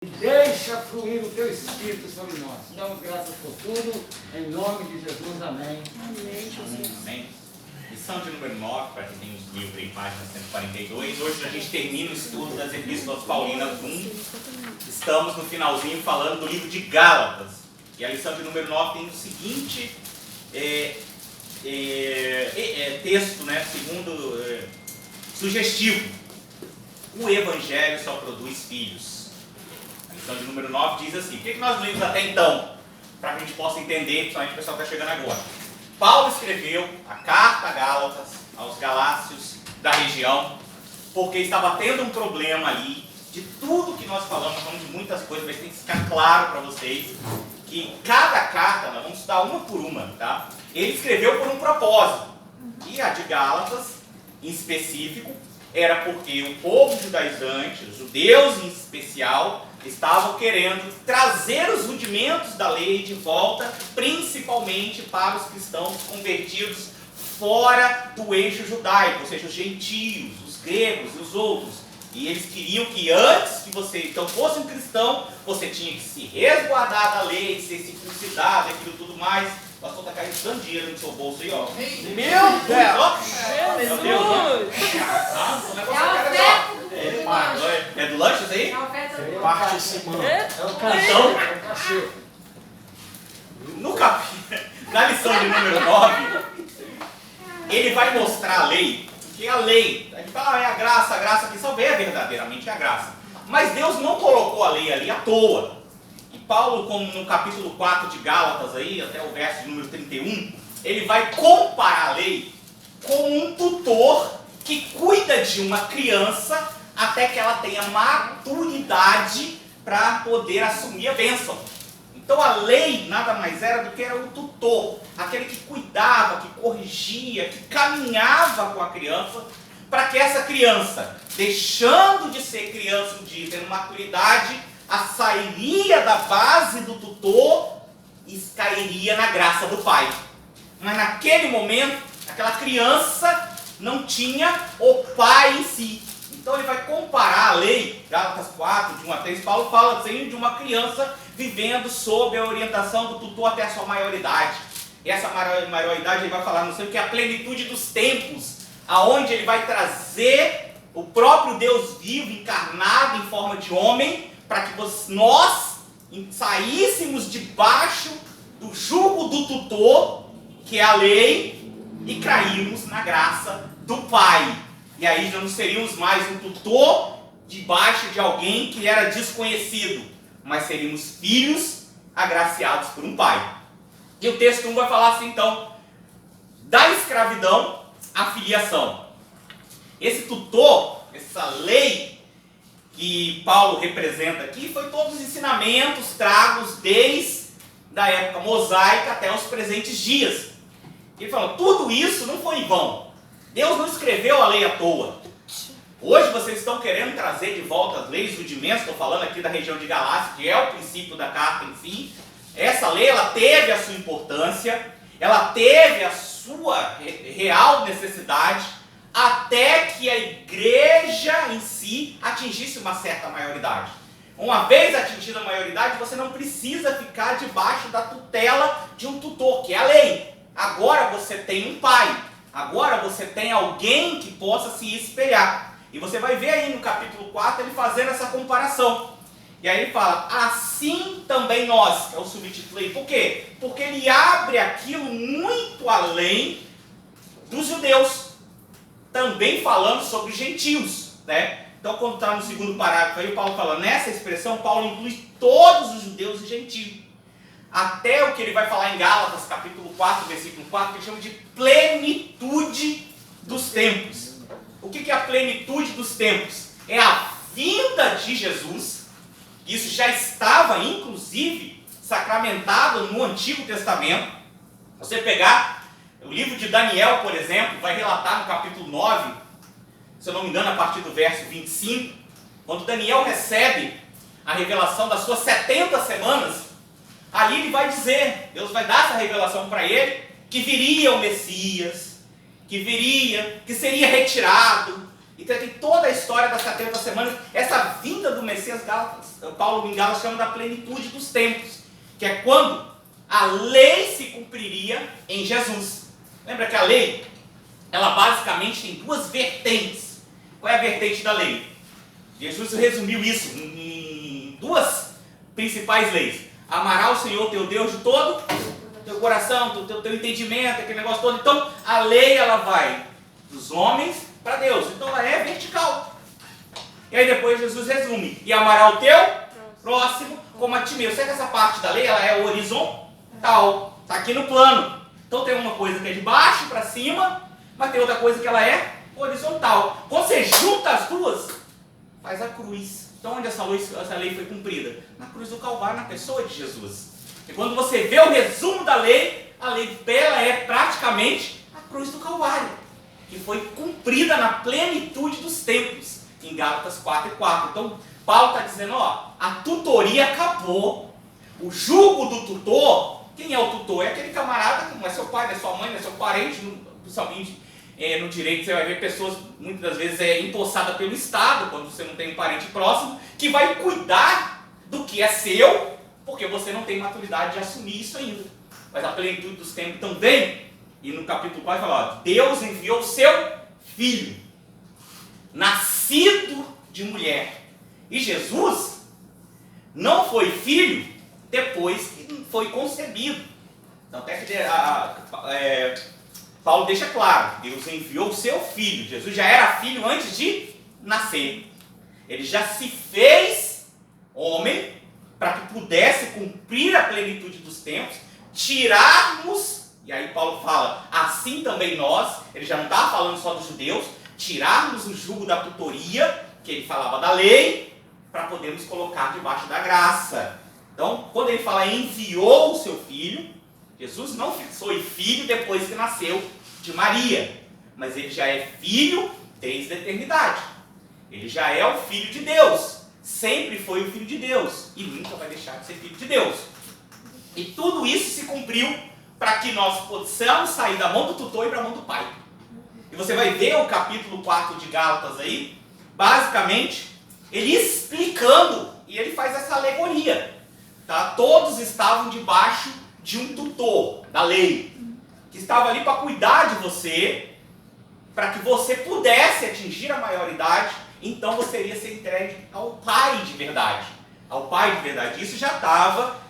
Deixa fluir o teu Espírito sobre nós. Damos graças por tudo, em nome de Jesus, amém. Amém, Jesus. Amém. Lição de número 9, para quem tem os livros em página 142. Hoje a gente termina o estudo das Epístolas Paulinas 1. Estamos no finalzinho falando do livro de Gálatas. E a lição de número 9 tem o seguinte texto, né, segundo sugestivo. O Evangelho só produz filhos. A lição de número 9 diz assim: o que nós lemos até então? Para que a gente possa entender, principalmente o pessoal que está chegando agora. Paulo escreveu a carta a Gálatas, aos galácios da região, porque estava tendo um problema ali, de tudo que nós falamos de muitas coisas, mas tem que ficar claro para vocês, que cada carta, nós vamos estudar uma por uma, tá? Ele escreveu por um propósito, e a de Gálatas, em específico, era porque o povo judaizante, os judeus em especial, estavam querendo trazer os rudimentos da lei de volta, principalmente para os cristãos convertidos fora do eixo judaico, ou seja, os gentios, os gregos e os outros. E eles queriam que antes que você então fosse um cristão, você tinha que se resguardar da lei, ser circuncidado, aquilo tudo mais. O pastor está caindo tanto dinheiro no seu bolso aí, ó. Meu Deus! Meu Deus! O negócio é do lanche isso aí? Participando. Então, na lição de número 9, ele vai mostrar a lei, porque a lei, a gente fala, é a graça que só é verdadeiramente a graça. Mas Deus não colocou a lei ali à toa. E Paulo, como no capítulo 4 de Gálatas, aí, até o verso de número 31, ele vai comparar a lei com um tutor que cuida de uma criança até que ela tenha maturidade para poder assumir a bênção. Então a lei nada mais era do que era o tutor, aquele que cuidava, que corrigia, que caminhava com a criança, para que essa criança, deixando de ser criança um dia, tendo maturidade, sairia da base do tutor e cairia na graça do pai. Mas naquele momento, aquela criança não tinha o pai em si. Então ele vai comparar a lei, Gálatas 4, de 1 a 3, Paulo fala assim, de uma criança vivendo sob a orientação do tutor até a sua maioridade. E essa maioridade ele vai falar no seu que é a plenitude dos tempos, aonde ele vai trazer o próprio Deus vivo, encarnado em forma de homem, para que nós saíssemos debaixo do jugo do tutor, que é a lei, e caímos na graça do Pai. E aí já não seríamos mais um tutor debaixo de alguém que era desconhecido, mas seríamos filhos agraciados por um pai. E o texto 1 vai falar assim, então, da escravidão à filiação. Esse tutor, essa lei que Paulo representa aqui, foi todos os ensinamentos tragos desde a época mosaica até os presentes dias. Ele fala, tudo isso não foi em vão. Deus não escreveu a lei à toa. Hoje vocês estão querendo trazer de volta as leis rudimentos, estou falando aqui da região de Galácia, que é o princípio da carta em si. Essa lei, ela teve a sua importância, ela teve a sua real necessidade, até que a igreja em si atingisse uma certa maioridade. Uma vez atingida a maioridade, você não precisa ficar debaixo da tutela de um tutor, que é a lei. Agora você tem um pai. Agora você tem alguém que possa se espelhar. E você vai ver aí no capítulo 4 ele fazendo essa comparação. E aí ele fala, assim também nós, que é o subtítulo aí. Por quê? Porque ele abre aquilo muito além dos judeus. Também falando sobre os gentios, né? Então quando está no segundo parágrafo aí, Paulo fala, nessa expressão, Paulo inclui todos os judeus e gentios. Até o que ele vai falar em Gálatas, capítulo 4, versículo 4, que ele chama de plenitude dos tempos. O que é a plenitude dos tempos? É a vinda de Jesus. Isso já estava, inclusive, sacramentado no Antigo Testamento. Você pegar o livro de Daniel, por exemplo, vai relatar no capítulo 9, se eu não me engano, a partir do verso 25, quando Daniel recebe a revelação das suas 70 semanas, ali ele vai dizer, Deus vai dar essa revelação para ele, que viria o Messias, que seria retirado, Então tem toda a história das 70 semanas, essa vinda do Messias. Paulo em Gálatas chama da plenitude dos tempos, que é quando a lei se cumpriria em Jesus. Lembra que a lei, ela basicamente tem duas vertentes. Qual é a vertente da lei? Jesus resumiu isso em duas principais leis. Amará o Senhor teu Deus de todo teu coração, teu entendimento, aquele negócio todo. Então a lei, ela vai dos homens para Deus. Então ela é vertical. E aí depois Jesus resume: e amará o teu próximo como a ti mesmo. Será que essa parte da lei, ela é horizontal? Está aqui no plano. Então tem uma coisa que é de baixo para cima, mas tem outra coisa que ela é horizontal. Quando você junta as duas, faz a cruz. Então onde essa lei foi cumprida? Na cruz do Calvário, na pessoa de Jesus. E quando você vê o resumo da lei, a lei dela é praticamente a cruz do Calvário, que foi cumprida na plenitude dos tempos, em Gálatas 4:4. Então Paulo está dizendo, ó, a tutoria acabou. O jugo do tutor, quem é o tutor? É aquele camarada que não é seu pai, não é sua mãe, não é seu parente, principalmente no direito você vai ver pessoas, muitas das vezes, empossadas pelo Estado, quando você não tem um parente próximo, que vai cuidar do que é seu, porque você não tem maturidade de assumir isso ainda. Mas a plenitude dos tempos também, e no capítulo 4 fala, ó, Deus enviou o seu filho, nascido de mulher. E Jesus não foi filho depois que foi concebido. Então até que Paulo deixa claro, Deus enviou o seu filho. Jesus já era filho antes de nascer. Ele já se fez homem para que pudesse cumprir a plenitude dos tempos, tirarmos, e aí Paulo fala, assim também nós, ele já não estava falando só dos judeus, tirarmos o jugo da tutoria, que ele falava da lei, para podermos colocar debaixo da graça. Então, quando ele fala enviou o seu filho, Jesus não foi filho depois que nasceu de Maria, mas ele já é filho desde a eternidade. Ele já é o filho de Deus, sempre foi o filho de Deus e nunca vai deixar de ser filho de Deus. E tudo isso se cumpriu para que nós possamos sair da mão do tutor e para a mão do pai. E você vai ver o capítulo 4 de Gálatas aí, basicamente, ele explicando, e ele faz essa alegoria. Tá? Todos estavam debaixo de um tutor da lei, que estava ali para cuidar de você, para que você pudesse atingir a maioridade, então você iria ser entregue ao Pai de verdade. Ao Pai de verdade. Isso já estava,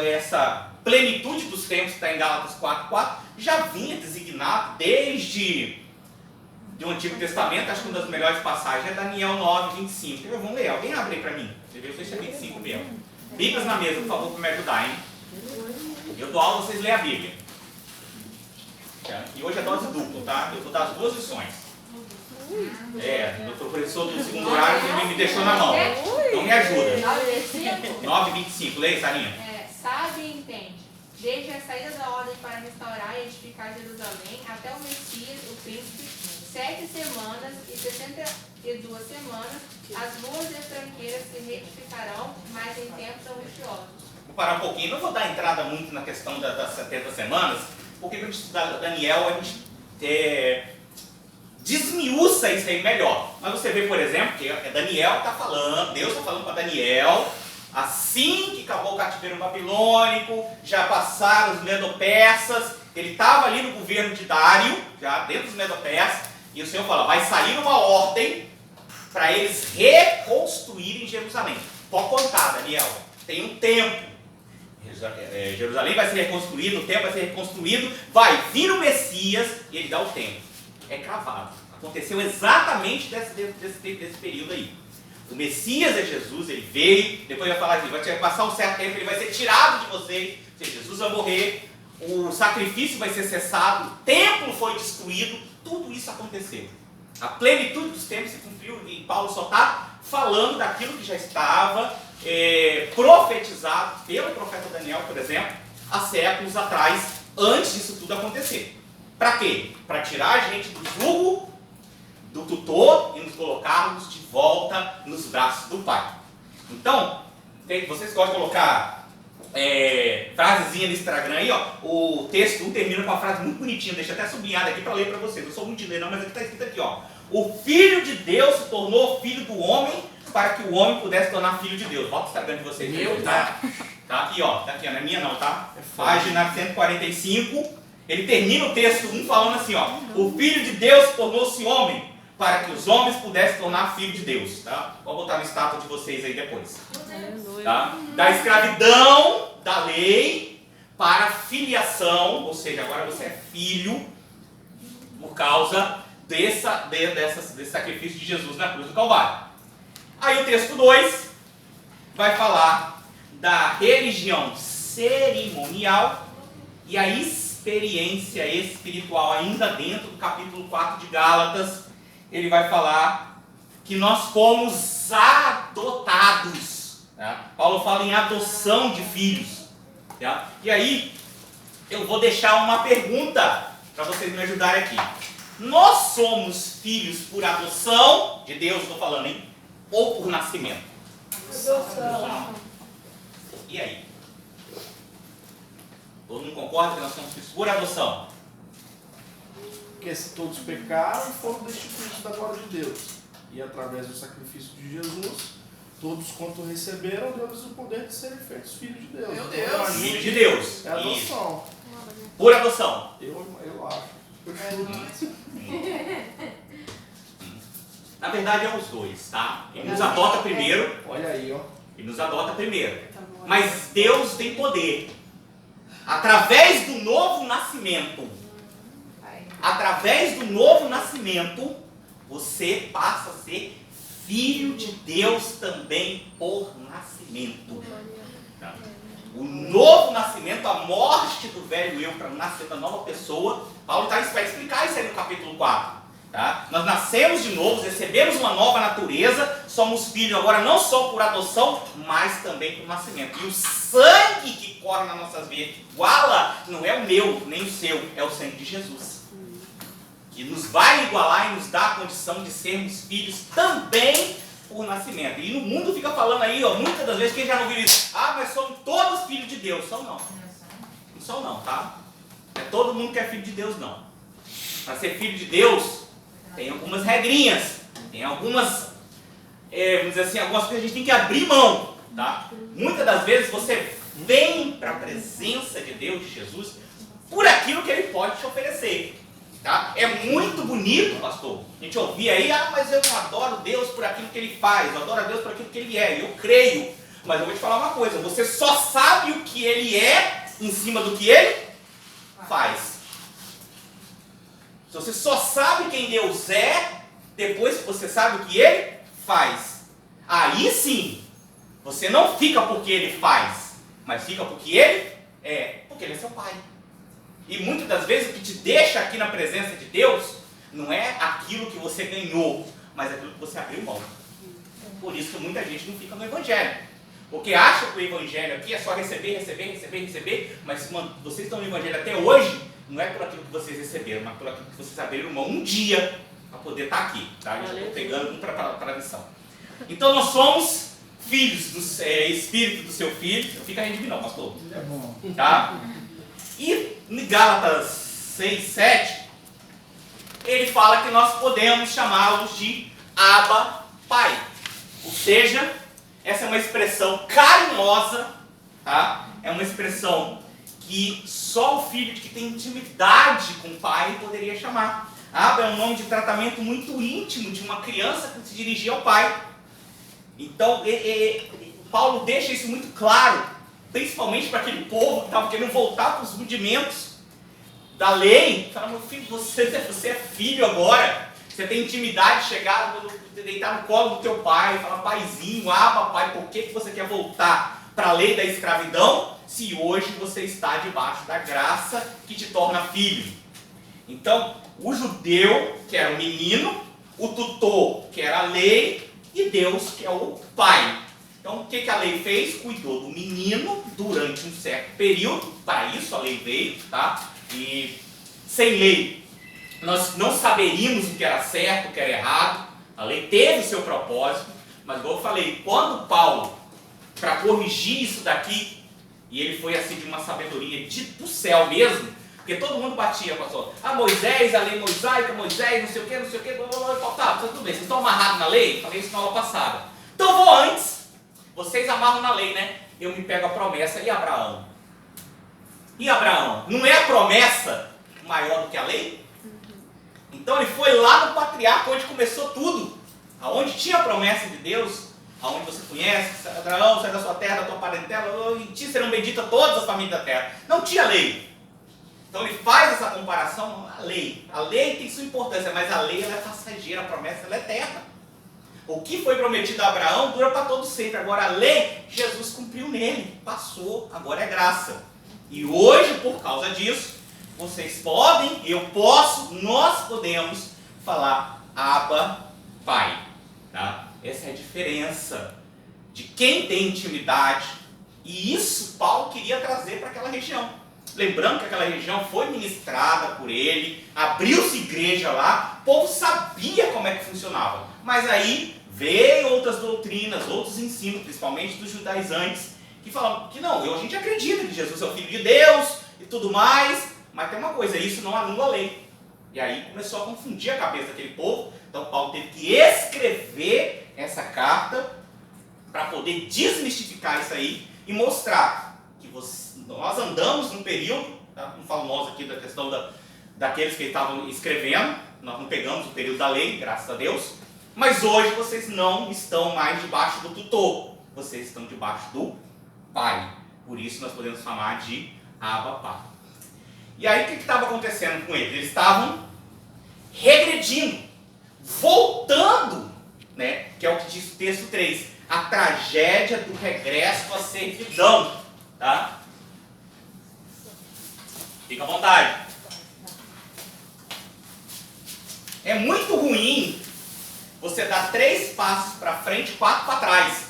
essa plenitude dos tempos que está em Gálatas 4:4, já vinha designado desde o Antigo Testamento. Acho que uma das melhores passagens é Daniel 9:25. Vamos ler, alguém abre aí para mim. Você viu, se é 25 mesmo. Bíblias na mesa, por favor, para me ajudar, hein? Eu dou aula, vocês lêem a Bíblia. E hoje é dose dupla, tá? Eu vou dar as duas lições. O professor do segundo horário me deixou na mão. Então me ajuda. 9:25, leia, Sarinha. Sabe e entende. Desde a saída da ordem para restaurar e edificar Jerusalém até o Messias, o príncipe, 7 semanas e 62 semanas, as ruas estranqueiras se retificarão, mas em tempos angustiosos. Vou parar um pouquinho, não vou dar entrada muito na questão das 70 semanas, porque quando a gente estuda Daniel, a gente desmiuça isso aí melhor. Mas você vê, por exemplo, que Daniel está falando, Deus está falando para Daniel, assim que acabou o cativeiro babilônico, já passaram os medo-persas, ele estava ali no governo de Dário, já dentro dos medo-persas, e o Senhor fala, vai sair uma ordem para eles reconstruírem Jerusalém. Pode contar, Daniel, tem um tempo. Jerusalém vai ser reconstruído, o templo vai ser reconstruído, vai vir o Messias e ele dá o tempo. É cravado. Aconteceu exatamente desse período aí. O Messias é Jesus, ele veio, depois vai falar aqui, vai passar um certo tempo, ele vai ser tirado de vocês, ou seja, Jesus vai morrer, o sacrifício vai ser cessado, o templo foi destruído, tudo isso aconteceu. A plenitude dos tempos se cumpriu e Paulo só está falando daquilo que já estava profetizado pelo profeta Daniel, por exemplo, há séculos atrás, antes disso tudo acontecer. Para quê? Para tirar a gente do jugo do tutor e nos colocarmos de volta nos braços do Pai. Então, vocês gostam de colocar frasezinha no Instagram aí, ó. O texto termina com uma frase muito bonitinha, deixa até sublinhada aqui para ler para vocês. Eu sou muito de ler não, mas aqui está escrito aqui, ó. O Filho de Deus se tornou filho do homem para que o homem pudesse tornar filho de Deus. Bota o Instagram de vocês. Meu tá? Tá aqui, ó. Tá aqui, não é minha não, tá? Página 145. Ele termina o texto 1 falando assim, ó. O Filho de Deus tornou-se homem para que os homens pudessem tornar filho de Deus, tá? Vou botar no status de vocês aí depois. Tá? Da escravidão da lei para a filiação, ou seja, agora você é filho por causa desse sacrifício de Jesus na cruz do Calvário. Aí o texto 2 vai falar da religião cerimonial e a experiência espiritual, ainda dentro do capítulo 4 de Gálatas. Ele vai falar que nós fomos adotados. Tá? Paulo fala em adoção de filhos. Tá? E aí, eu vou deixar uma pergunta para vocês me ajudarem aqui. Nós somos filhos por adoção, de Deus estou falando, hein? Ou por nascimento? Adoção. E aí? Todo mundo concorda que nós somos filhos por adoção? Porque se todos pecaram e foram destituídos da glória de Deus. E através do sacrifício de Jesus, todos quanto receberam, deu-lhes o poder de serem feitos filhos de Deus. Meu Então, Deus! Filho de Deus. É adoção. Isso. Por adoção. Eu acho. Na verdade é os dois, tá? Ele nos adota primeiro. Olha aí, ó. Ele nos adota primeiro. Mas Deus tem poder. Através do novo nascimento. Através do novo nascimento, você passa a ser filho de Deus também por nascimento. Tá? O novo nascimento, a morte do velho eu para nascer da nova pessoa. Paulo vai explicar isso aí no capítulo 4. Tá? Nós nascemos de novo, recebemos uma nova natureza, somos filhos agora não só por adoção, mas também por nascimento. E o sangue que corre nas nossas veias, iguala, não é o meu nem o seu, é o sangue de Jesus. Que nos vai igualar e nos dá a condição de sermos filhos também por nascimento. E no mundo fica falando aí, ó, muitas das vezes, quem já não viu isso? Ah, mas somos todos filhos de Deus. São não. Não são não, tá? Não é todo mundo que é filho de Deus, não. Para ser filho de Deus, tem algumas regrinhas, tem algumas, vamos dizer assim, algumas coisas que a gente tem que abrir mão, tá? Muitas das vezes você vem para a presença de Deus, de Jesus, por aquilo que Ele pode te oferecer, tá? É muito bonito, pastor, a gente ouvir aí, mas eu adoro Deus por aquilo que Ele faz, eu adoro a Deus por aquilo que Ele é, eu creio, mas eu vou te falar uma coisa, você só sabe o que Ele é em cima do que Ele faz. Se você só sabe quem Deus é, depois que você sabe o que Ele faz. Aí sim, você não fica porque Ele faz, mas fica porque Ele é, porque Ele é seu Pai. E muitas das vezes o que te deixa aqui na presença de Deus, não é aquilo que você ganhou, mas aquilo que você abriu mão. Por isso que muita gente não fica no Evangelho. Porque acha que o Evangelho aqui é só receber, mas vocês estão no Evangelho até hoje, não é por aquilo que vocês receberam, mas por aquilo que vocês abriram mão um dia para poder estar aqui. Tá? Eu estou pegando um para a lição. Então nós somos filhos do Espírito do seu Filho. Não fica rindo de mim não, pastor. É bom. Tá? E em Gálatas 6, 7, ele fala que nós podemos chamá-los de Abba, Pai. Ou seja, essa é uma expressão carinhosa, tá? É uma expressão que só o filho que tem intimidade com o pai poderia chamar. Abba é um nome de tratamento muito íntimo de uma criança que se dirigia ao pai. Então, Paulo deixa isso muito claro, principalmente para aquele povo que estava querendo voltar para os rudimentos da lei. Fala, meu filho, você é filho agora, você tem intimidade, chegar, deitar no colo do teu pai, falar, paizinho, pai, por que você quer voltar para a lei da escravidão, se hoje você está debaixo da graça que te torna filho? Então, o judeu, que era o menino, o tutor, que era a lei, e Deus, que é o pai. Então, o que a lei fez? Cuidou do menino durante um certo período, para isso a lei veio, tá? E sem lei, nós não saberíamos o que era certo, o que era errado. A lei teve o seu propósito, mas como eu falei, quando Paulo, para corrigir isso daqui, e ele foi assim de uma sabedoria do céu mesmo, Porque todo mundo batia, pastor. Ah, Moisés, a lei mosaica, Moisés, não sei o que, tá, tudo bem. Vocês estão amarrados na lei? Falei isso na aula passada. Então vou antes. Vocês amarram na lei, né? Eu me pego a promessa. E Abraão? E Abraão? Não é a promessa maior do que a lei? Então ele foi lá no patriarca, onde começou tudo. Aonde tinha a promessa de Deus. Aonde você conhece, Abraão, sai da sua terra, da tua parentela, em ti serão benditas todas as famílias da terra. Não tinha lei. Então ele faz essa comparação à lei. A lei tem sua importância, mas a lei ela é passageira, a promessa ela é eterna. O que foi prometido a Abraão dura para todo sempre. Agora a lei, Jesus cumpriu nele, passou, agora é graça. E hoje, por causa disso, vocês podem, eu posso, nós podemos falar Abba, Pai. Tá? Essa é a diferença de quem tem intimidade. E isso Paulo queria trazer para aquela região. Lembrando que aquela região foi ministrada por ele, abriu-se igreja lá, o povo sabia como é que funcionava. Mas aí veio outras doutrinas, outros ensinos, principalmente dos judaizantes, que falam que não, a gente acredita que Jesus é o Filho de Deus e tudo mais, mas tem uma coisa, isso não anula a lei. E aí começou a confundir a cabeça daquele povo, então Paulo teve que escrever essa carta para poder desmistificar isso aí e mostrar que nós andamos num período, tá? Não falo nós aqui da questão daqueles que estavam escrevendo, nós não pegamos o período da lei, graças a Deus, mas hoje vocês não estão mais debaixo do tutor, vocês estão debaixo do Pai, por isso nós podemos chamar de Abba, Pai. E aí o que estava acontecendo com eles? Eles estavam regredindo, voltando, né? Que é o que diz o texto 3, a tragédia do regresso à servidão. Tá? Fica à vontade. É muito ruim você dar 3 passos para frente e 4 para trás.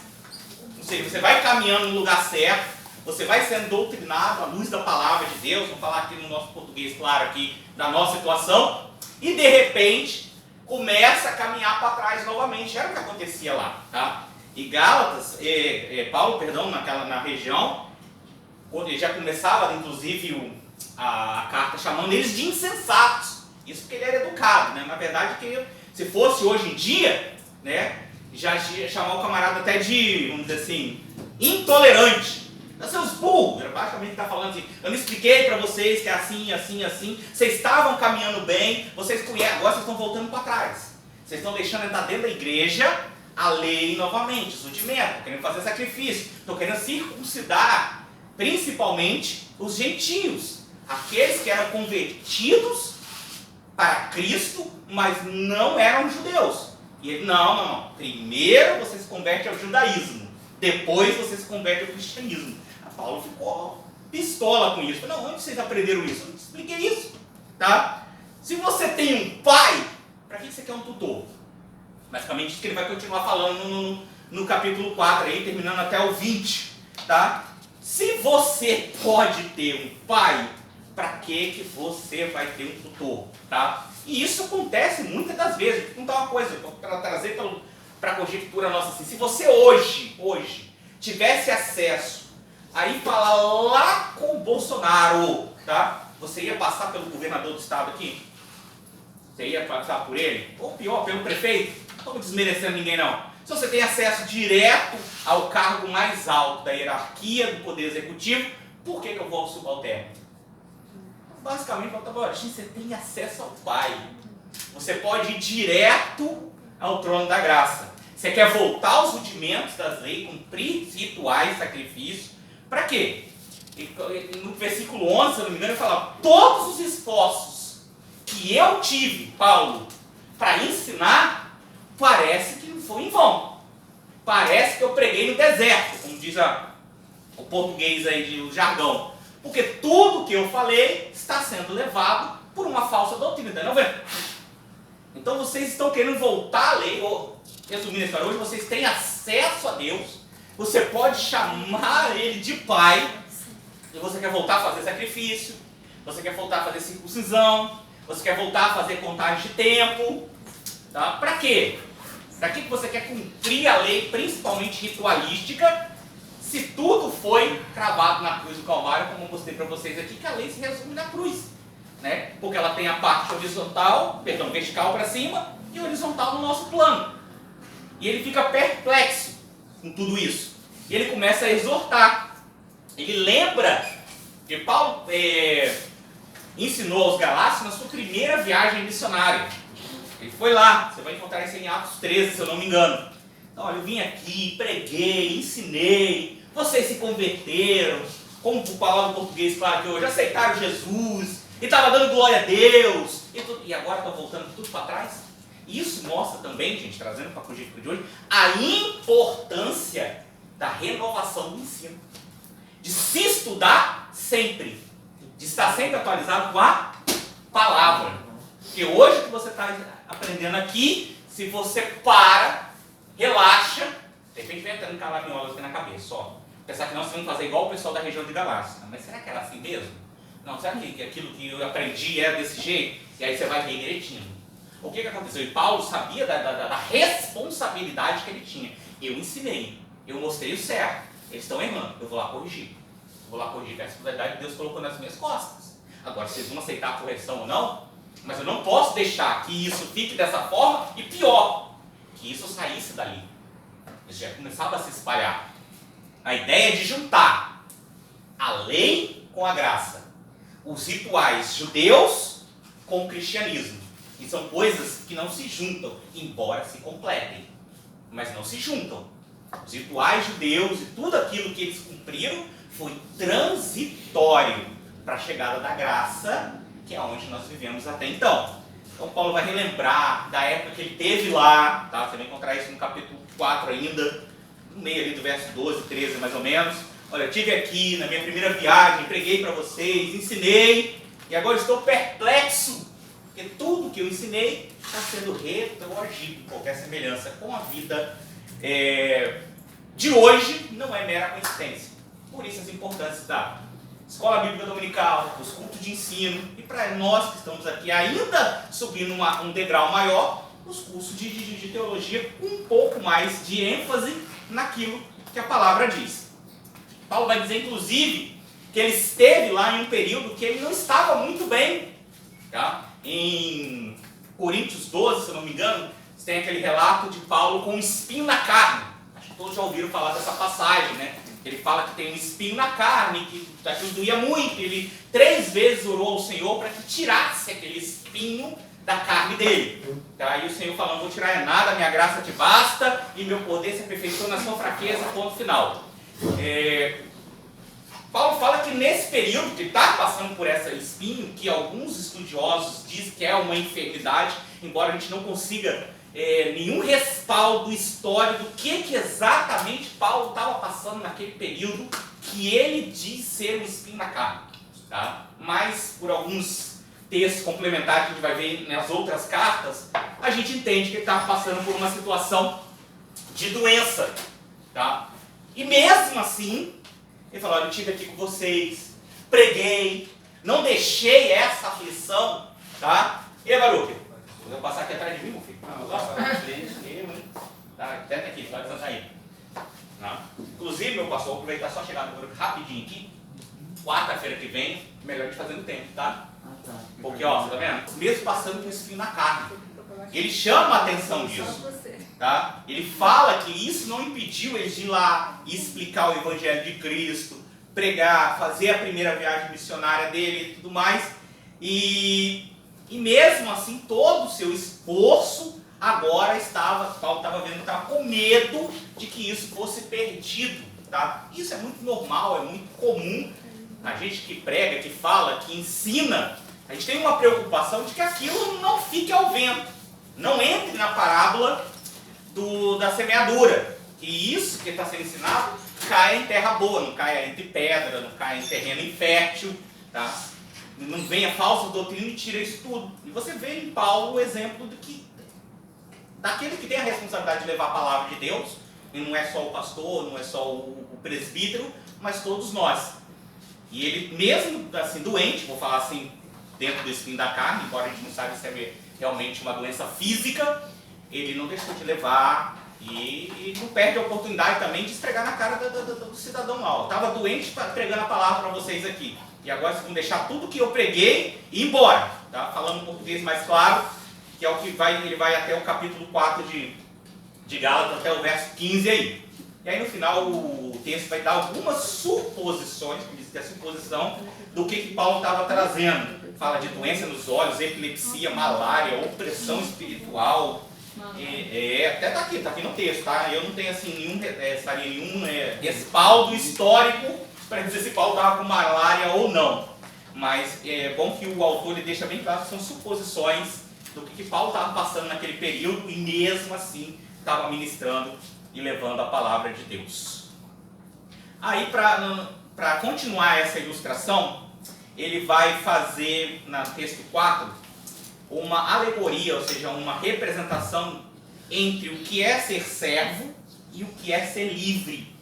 Ou seja, você vai caminhando no lugar certo, você vai sendo doutrinado à luz da palavra de Deus, vamos falar aqui no nosso português, claro, aqui da nossa situação, e de repente começa a caminhar para trás novamente. Era o que acontecia lá. Tá? E Gálatas, Paulo, na região, quando ele já começava, inclusive, a carta chamando eles de insensatos. Isso porque ele era educado, né? Na verdade, que se fosse hoje em dia, né, já ia chamar o camarada até de, vamos dizer assim, intolerante. Seus burros, basicamente está falando assim, eu não expliquei para vocês que é assim, assim, assim, vocês estavam caminhando bem, vocês conhecem, agora vocês estão voltando para trás. Vocês estão deixando entrar dentro da igreja a lei novamente, os rudimentos, estão querendo fazer sacrifício, estão querendo circuncidar, principalmente os gentios, aqueles que eram convertidos para Cristo, mas não eram judeus. E ele, não, primeiro você se converte ao judaísmo, depois você se converte ao cristianismo. A Paulo ficou pistola com isso. Não, onde vocês aprenderam isso? Eu não expliquei isso. Tá? Se você tem um pai, para que você quer um tutor? Basicamente isso que ele vai continuar falando no capítulo 4, aí, terminando até o 20. Tá? Se você pode ter um pai, para que você vai ter um tutor? Tá? E isso acontece muitas das vezes. Vou contar uma coisa, para trazer para a conjectura nossa assim. Se você hoje tivesse acesso a ir falar lá com o Bolsonaro, tá? Você ia passar pelo governador do estado aqui? Você ia passar por ele? Ou pior, pelo prefeito? Não estou desmerecendo ninguém não. Se você tem acesso direto ao cargo mais alto da hierarquia do Poder Executivo, por que eu vou ao subalterno? Basicamente, você tem acesso ao Pai. Você pode ir direto ao trono da graça. Você quer voltar aos rudimentos das leis, cumprir rituais, sacrifícios. Para quê? No versículo 11, se eu não me engano, ele fala: todos os esforços que eu tive, Paulo, para ensinar, parece que não foi em vão. Parece que eu preguei no deserto, como diz o português aí, o jargão. Porque tudo que eu falei está sendo levado por uma falsa doutrina. Não vê? Então vocês estão querendo voltar à lei. Resumindo a história, hoje vocês têm acesso a Deus. Você pode chamar Ele de Pai. E você quer voltar a fazer sacrifício. Você quer voltar a fazer circuncisão. Você quer voltar a fazer contagem de tempo. Tá? Para quê? Para que você quer cumprir a lei, principalmente ritualística, se tudo foi cravado na cruz do Calvário, como eu mostrei para vocês aqui, que a lei se resume na cruz. né? Porque ela tem a parte vertical para cima e horizontal no nosso plano. E ele fica perplexo com tudo isso. E ele começa a exortar. Ele lembra que Paulo ensinou aos Galácios na sua primeira viagem missionária. Ele foi lá, você vai encontrar isso em Atos 13, se eu não me engano. Então, olha, eu vim aqui, preguei, ensinei, vocês se converteram, como o palavra português fala aqui hoje, aceitaram Jesus, e estava dando glória a Deus, e agora estão voltando tudo para trás. Isso mostra também, gente, trazendo para o projeto de hoje, a importância da renovação do ensino. De se estudar sempre, de estar sempre atualizado com a palavra. Porque hoje que você está aprendendo aqui, se você para, relaxa, de repente vem entrando calaminholas aqui na cabeça, ó. Pensar que nós vamos fazer igual o pessoal da região de Galácia. Mas será que era assim mesmo? Não, será que aquilo que eu aprendi era desse jeito? E aí você vai regredindo. O que aconteceu? E Paulo sabia da responsabilidade que ele tinha. Eu ensinei, eu mostrei o certo. Eles estão errando, eu vou lá corrigir. Vou lá corrigir a responsabilidade que Deus colocou nas minhas costas. Agora, vocês vão aceitar a correção ou não? Mas eu não posso deixar que isso fique dessa forma e pior, que isso saísse dali. Isso já começava a se espalhar. A ideia é de juntar a lei com a graça. Os rituais judeus com o cristianismo. E são coisas que não se juntam, embora se completem. Mas não se juntam. Os rituais judeus e tudo aquilo que eles cumpriram foi transitório para a chegada da graça, que é onde nós vivemos até então. Então Paulo vai relembrar da época que ele teve lá, tá? Você vai encontrar isso no capítulo 4 ainda, no meio ali do verso 12, 13 mais ou menos. Olha, eu estive aqui na minha primeira viagem, preguei para vocês, ensinei, e agora estou perplexo, porque tudo que eu ensinei está sendo retroagido, qualquer semelhança com a vida de hoje não é mera coincidência. Por isso as importâncias da escola bíblica dominical, os cultos de ensino, e para nós que estamos aqui ainda subindo um degrau maior, os cursos de teologia com um pouco mais de ênfase naquilo que a palavra diz. Paulo vai dizer, inclusive, que ele esteve lá em um período que ele não estava muito bem. Tá? Em Coríntios 12, se eu não me engano, tem aquele relato de Paulo com um espinho na carne. Acho que todos já ouviram falar dessa passagem, né? Ele fala que tem um espinho na carne, que aquilo doía muito. Ele 3 vezes orou ao Senhor para que tirasse aquele espinho da carne dele. Tá? E o Senhor falando, não vou tirar nada, minha graça te basta e meu poder se aperfeiçoa na sua fraqueza, ponto final. Paulo fala que nesse período que está passando por esse espinho, que alguns estudiosos dizem que é uma enfermidade, embora a gente não consiga nenhum respaldo histórico do que exatamente Paulo estava passando naquele período que ele diz ser um espinho na carne. Tá? Mas por alguns textos complementares que a gente vai ver nas outras cartas, a gente entende que ele estava passando por uma situação de doença. Tá? E mesmo assim, ele falou, olha, eu estive aqui com vocês, preguei, não deixei essa aflição, tá? E aí, Baruque, você vai passar aqui atrás de mim, meu filho? Não, gosto tá, tenta aqui, vai descansar aí. Tá? Inclusive, meu pastor, vou aproveitar só chegar no Baruque rapidinho aqui, quarta-feira que vem, melhor a gente fazendo tempo, tá? Porque, ó, você tá vendo? Mesmo passando com esse fio na carne, ele chama a atenção disso. Tá? Ele fala que isso não impediu eles de ir lá e explicar o Evangelho de Cristo, pregar, fazer a primeira viagem missionária dele e tudo mais. E mesmo assim, todo o seu esforço agora Paulo estava vendo que estava com medo de que isso fosse perdido. Tá? Isso é muito normal, é muito comum. A gente que prega, que fala, que ensina, a gente tem uma preocupação de que aquilo não fique ao vento, não entre na parábola da semeadura, que isso que está sendo ensinado cai em terra boa, não cai entre pedra, não cai em terreno infértil, tá? Não venha falsa doutrina e tira isso tudo. E você vê em Paulo o exemplo daquele que tem a responsabilidade de levar a palavra de Deus, e não é só o pastor, não é só o presbítero, mas todos nós. E ele mesmo assim doente, vou falar assim, dentro do espinho da carne, embora a gente não saiba se é realmente uma doença física, ele não deixou de levar e não perde a oportunidade também de esfregar na cara do cidadão mal. Estava doente pregando a palavra para vocês aqui. e agora vocês vão deixar tudo que eu preguei e ir embora. Tá? Falando em português mais claro, que é o que ele vai até o capítulo 4 de Gálatas, até o verso 15 aí. E aí no final o texto vai dar algumas suposições, como diz que é a suposição, do que Paulo estava trazendo. Fala de doença nos olhos, epilepsia, malária, opressão espiritual. Até está aqui no texto, tá? Eu não tenho assim nenhum respaldo histórico para dizer se Paulo estava com malária ou não. Mas é bom que o autor ele deixa bem claro que são suposições do que Paulo estava passando naquele período e mesmo assim estava ministrando e levando a palavra de Deus. Aí, para continuar essa ilustração, ele vai fazer, no texto 4, uma alegoria, ou seja, uma representação entre o que é ser servo e o que é ser livre.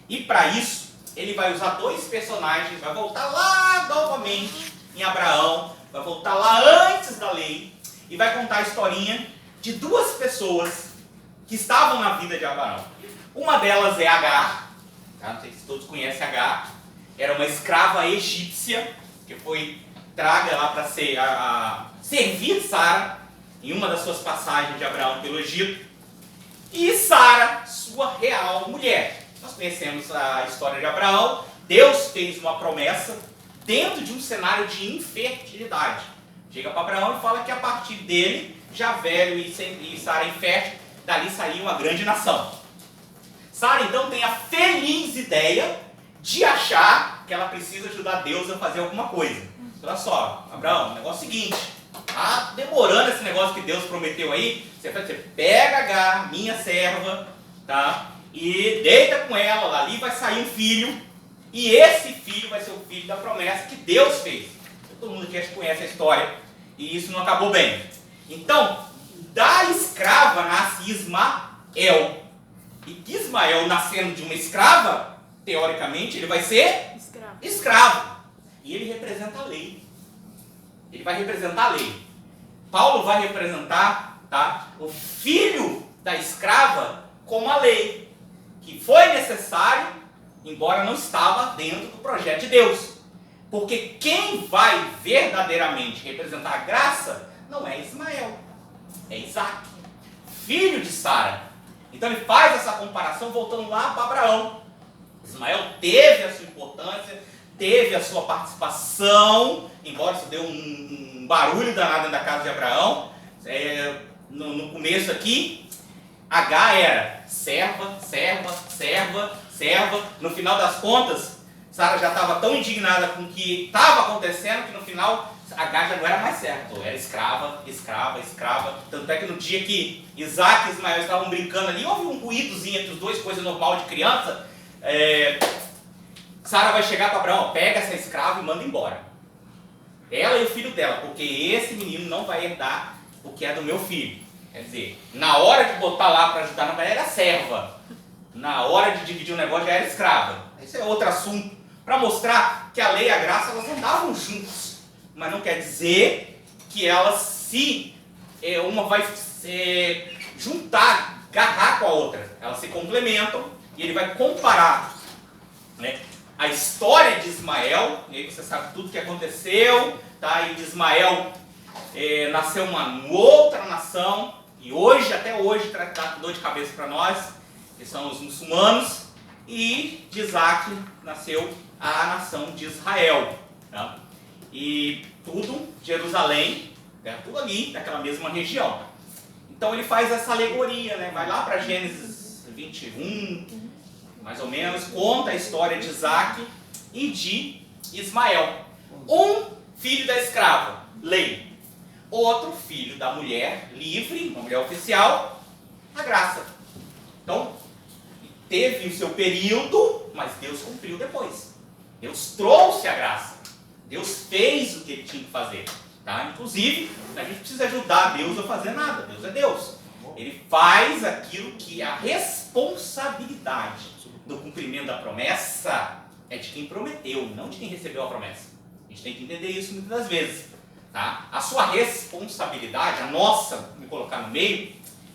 E para isso, ele vai usar dois personagens, vai voltar lá novamente em Abraão, vai voltar lá antes da lei, e vai contar a historinha de duas pessoas que estavam na vida de Abraão. Uma delas é Agar, tá? Não sei se todos conhecem Agar, era uma escrava egípcia, que foi traga lá para servir Sara, em uma das suas passagens de Abraão pelo Egito, e Sara, sua real mulher. Nós conhecemos a história de Abraão. Deus fez uma promessa dentro de um cenário de infertilidade. Chega para Abraão e fala que a partir dele, já velho e Sara infértil, dali sairia uma grande nação. Sara então tem a feliz ideia de achar que ela precisa ajudar Deus a fazer alguma coisa. Olha só, Abraão, o negócio é o seguinte, tá demorando esse negócio que Deus prometeu aí, você pega Agar, minha serva, tá? E deita com ela, ali vai sair um filho, e esse filho vai ser o filho da promessa que Deus fez. Todo mundo aqui conhece a história, e isso não acabou bem. Então, da escrava nasce Ismael. E que Ismael, nascendo de uma escrava, teoricamente, ele vai ser escravo. E ele representa a lei. Ele vai representar a lei. Paulo vai representar, tá, o filho da escrava como a lei, que foi necessário, embora não estava dentro do projeto de Deus. Porque quem vai verdadeiramente representar a graça não é Ismael, é Isaac, filho de Sara. Então ele faz essa comparação voltando lá para Abraão. Ismael teve a sua importância, teve a sua participação, embora isso deu um barulho danado na casa de Abraão. No começo aqui, Agar era serva. No final das contas, Sara já estava tão indignada com o que estava acontecendo que no final Agar já não era mais serva, era escrava. Tanto é que no dia que Isaac e Ismael estavam brincando ali, houve um ruídozinho entre os dois, coisa normal de criança. Sara vai chegar para Abraão, pega essa escrava e manda embora. Ela e o filho dela, porque esse menino não vai herdar o que é do meu filho. Quer dizer, na hora de botar lá para ajudar na mulher era serva. Na hora de dividir o negócio já era escrava. Esse é outro assunto. Para mostrar que a lei e a graça elas andavam juntos. Mas não quer dizer que elas uma vai se juntar, agarrar com a outra. Elas se complementam e ele vai comparar, né, a história de Ismael, e aí você sabe tudo que aconteceu, tá? E de Ismael nasceu uma outra nação, e hoje, até hoje, dá dor de cabeça para nós, que são os muçulmanos, e de Isaac nasceu a nação de Israel. Tá? E tudo, Jerusalém, tudo ali, daquela mesma região. Então ele faz essa alegoria, né? Vai lá para Gênesis 21, mais ou menos, conta a história de Isaac e de Ismael. Um filho da escrava, lei. Outro filho da mulher livre, uma mulher oficial, a graça. Então, teve o seu período, mas Deus cumpriu depois. Deus trouxe a graça. Deus fez o que ele tinha que fazer. Tá? Inclusive, a gente precisa ajudar Deus a fazer nada. Deus é Deus. Ele faz aquilo que a responsabilidade do cumprimento da promessa é de quem prometeu, não de quem recebeu a promessa. A gente tem que entender isso muitas das vezes. Tá? A sua responsabilidade, a nossa, me colocar no meio,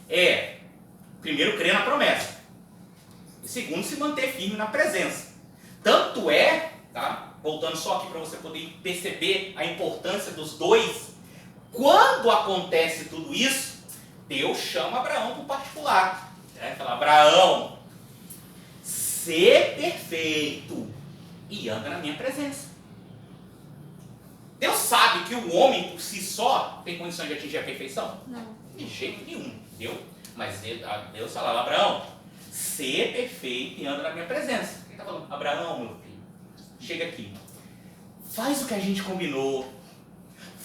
é, primeiro, crer na promessa. E segundo, se manter firme na presença. Tanto é, tá? voltando só aqui para você poder perceber a importância dos dois, quando acontece tudo isso, Deus chama Abraão para o particular. Fala, Abraão, ser perfeito e anda na minha presença. Deus sabe que o homem por si só tem condições de atingir a perfeição? Não. De jeito nenhum, entendeu? Mas Deus fala, Abraão, ser perfeito e anda na minha presença. Ele está falando, Abraão, meu filho, chega aqui, faz o que a gente combinou,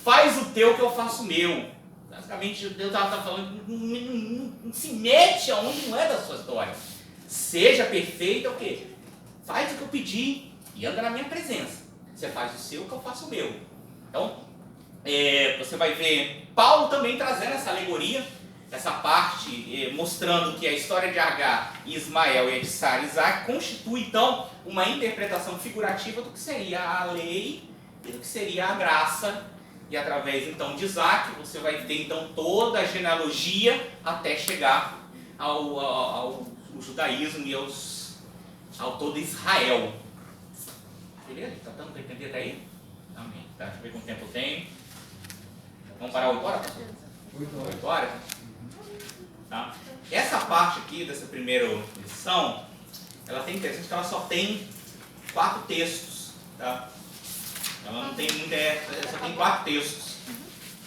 faz o teu que eu faço o meu. Basicamente, Deus estava falando, não se mete aonde não é da sua história. Seja perfeito, é o quê? Faz o que eu pedi e anda na minha presença. Você faz o seu que eu faço o meu. Então, você vai ver Paulo também trazendo essa alegoria, essa parte, mostrando que a história de Agar e Ismael e a de Sara e Isaac constitui, então, uma interpretação figurativa do que seria a lei e do que seria a graça. E através, então, de Isaac, você vai ter, então, toda a genealogia até chegar ao judaísmo e ao todo Israel. Beleza? Está dando para entender daí? Amém. Tá, deixa eu ver quanto tempo eu tenho. Vamos parar 8 horas? 8 horas? Tá? Essa parte aqui, dessa primeira lição, ela tem interessante que ela só tem 4 textos. Tá? Ela não tem muita, só tem 4 textos.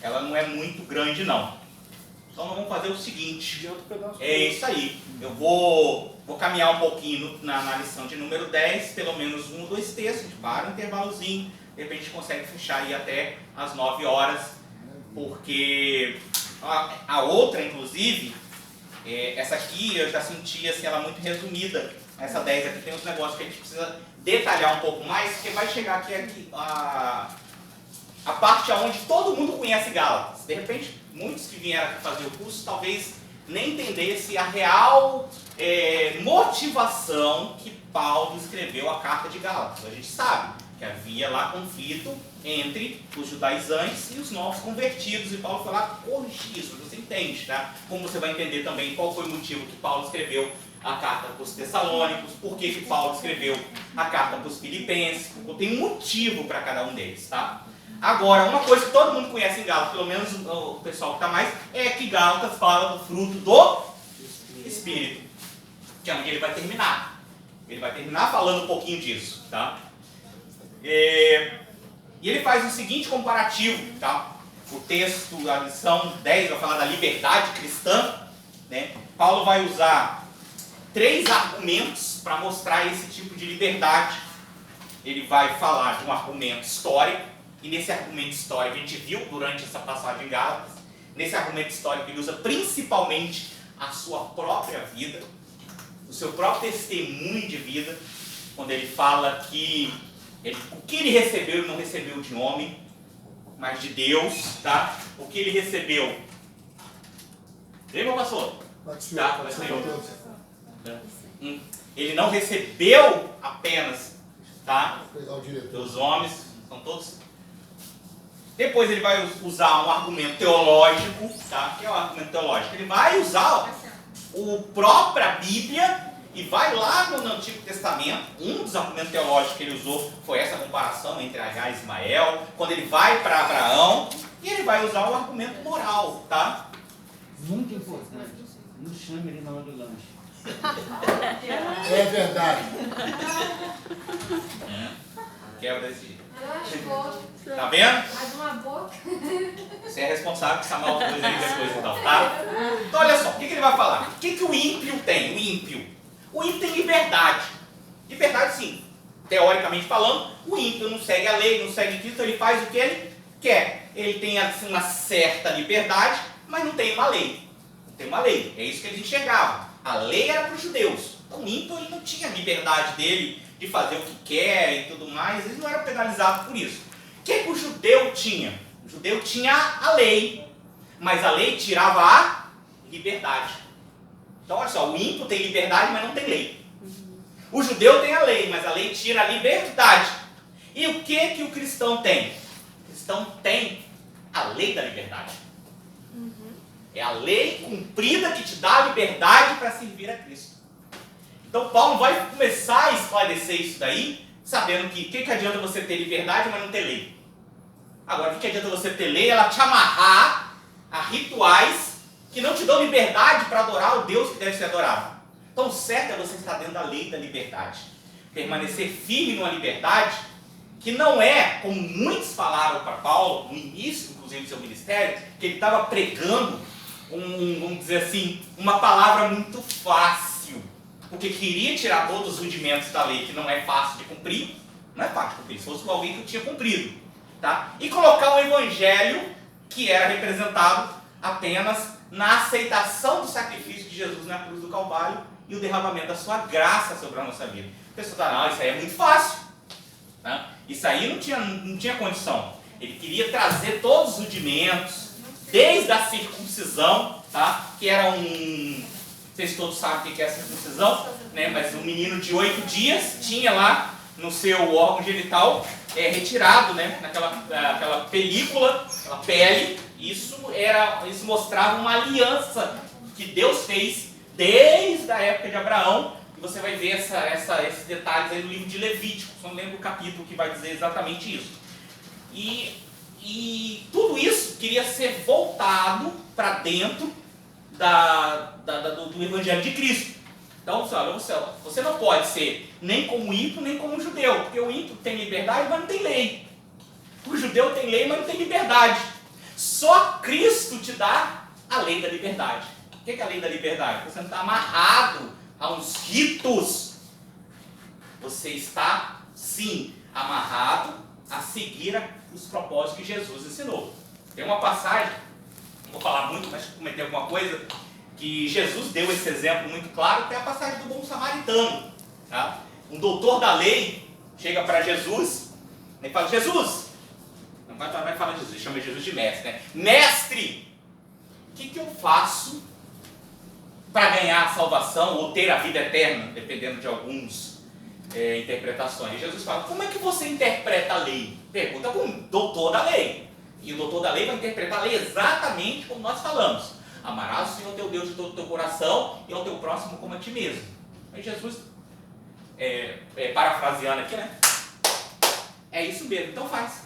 Ela não é muito grande, não. Então nós vamos fazer o seguinte. É isso aí. Eu vou caminhar um pouquinho na lição de número 10, pelo menos 1 ou 2 textos, a gente para um intervalozinho, de repente a gente consegue fechar aí até as 9 horas, porque a outra, inclusive, essa aqui eu já senti assim, ela muito resumida. Essa 10 aqui tem uns negócios que a gente precisa detalhar um pouco mais, porque vai chegar aqui a parte onde todo mundo conhece Gálatas. De repente, muitos que vieram aqui fazer o curso talvez nem entendessem a real motivação que Paulo escreveu a carta de Gálatas. A gente sabe que havia lá conflito entre os judaizantes e os novos convertidos, e Paulo foi lá corrigir isso, você entende, tá? Como você vai entender também qual foi o motivo que Paulo escreveu a carta para os Tessalônicos, por que Paulo escreveu a carta para os Filipenses, tem um motivo para cada um deles, tá? Agora, uma coisa que todo mundo conhece em Gálatas, pelo menos o pessoal que está mais, é que Gálatas fala do fruto do Espírito, que é onde ele vai terminar. Ele vai terminar falando um pouquinho disso, tá? E ele faz o seguinte comparativo, tá? O texto, a lição 10 vai falar da liberdade cristã, né? Paulo vai usar 3 argumentos para mostrar esse tipo de liberdade. Ele vai falar de um argumento histórico, e nesse argumento histórico, a gente viu durante essa passagem em Gálatas, nesse argumento histórico ele usa principalmente a sua própria vida, o seu próprio testemunho de vida, quando ele fala que o que ele recebeu, ele não recebeu de homem, mas de Deus, tá? O que ele recebeu. Lembra, pastor? Tá? Ele não recebeu apenas, tá? Dos homens, são todos. Depois ele vai usar um argumento teológico, tá? Que é um argumento teológico. Ele vai usar a própria Bíblia e vai lá no Antigo Testamento. Um dos argumentos teológicos que ele usou foi essa comparação entre Agar e Ismael. Quando ele vai para Abraão, e ele vai usar o argumento moral, tá? Muito importante. Não chame ele na hora do lanche. É verdade. Quebra esse. Tá Tá vendo? mais uma boca. Você é responsável por chamar os dois aí depois, então, tá? Então, olha só, o que ele vai falar? O que o ímpio tem? O ímpio tem liberdade. Liberdade, sim. Teoricamente falando, o ímpio não segue a lei, não segue Cristo, ele faz o que ele quer. Ele tem assim, uma certa liberdade, mas não tem uma lei. Não tem uma lei. É isso que eles enxergavam. A lei era para os judeus. Então, o ímpio ele não tinha a liberdade dele de fazer o que quer e tudo mais. Eles não eram penalizados por isso. O que o judeu tinha? O judeu tinha a lei, mas a lei tirava a liberdade. Então, olha só, o ímpio tem liberdade, mas não tem lei. O judeu tem a lei, mas a lei tira a liberdade. E o que o cristão tem? O cristão tem a lei da liberdade. É a lei cumprida que te dá a liberdade para servir a Cristo. Então, Paulo vai começar a esclarecer isso daí sabendo que adianta você ter liberdade, mas não ter lei? Agora, o que adianta você ter lei? Ela te amarrar a rituais que não te dão liberdade para adorar o Deus que deve ser adorado. Então, o certo é você estar dentro da lei da liberdade. Permanecer firme numa liberdade que não é, como muitos falaram para Paulo, no início, inclusive, do seu ministério, que ele estava pregando, vamos dizer assim, uma palavra muito fácil. Porque queria tirar todos os rudimentos da lei, que não é fácil de cumprir. Não é fácil de cumprir, se fosse alguém que tinha cumprido. Tá? E colocar um evangelho que era representado apenas na aceitação do sacrifício de Jesus na cruz do Calvário e o derramamento da sua graça sobre a nossa vida. A pessoa está, não, isso aí é muito fácil. Tá? Isso aí não tinha condição. Ele queria trazer todos os rudimentos, desde a circuncisão, tá? Que era não sei se todos sabem o que é a circuncisão, né? Mas um menino de 8 dias tinha lá no seu órgão genital retirado, né? Aquela película, aquela pele. Isso mostrava uma aliança que Deus fez desde a época de Abraão. E você vai ver esses detalhes aí no livro de Levítico. Só não lembro o capítulo que vai dizer exatamente isso. E tudo isso queria ser voltado para dentro do Evangelho de Cristo. Então, você não pode ser nem como ímpio, nem como judeu. Porque o ímpio tem liberdade, mas não tem lei. O judeu tem lei, mas não tem liberdade. Só Cristo te dá a lei da liberdade. O que é a lei da liberdade? Você não está amarrado a uns ritos. Você está, sim, amarrado a seguir os propósitos que Jesus ensinou. Tem uma passagem, não vou falar muito, mas comentei alguma coisa, que Jesus deu esse exemplo muito claro, que é a passagem do bom samaritano. Tá? Um doutor da lei chega para Jesus e fala, Jesus, não vai falar Jesus, chama Jesus de mestre, né? Mestre, o que eu faço para ganhar a salvação ou ter a vida eterna, dependendo de alguns interpretações? E Jesus fala, como é que você interpreta a lei? Pergunta para um doutor da lei. E o doutor da lei vai interpretar a lei exatamente como nós falamos. Amarás o Senhor teu Deus de todo o teu coração e ao teu próximo como a ti mesmo. Aí Jesus, parafraseando aqui, né? É isso mesmo, então faz.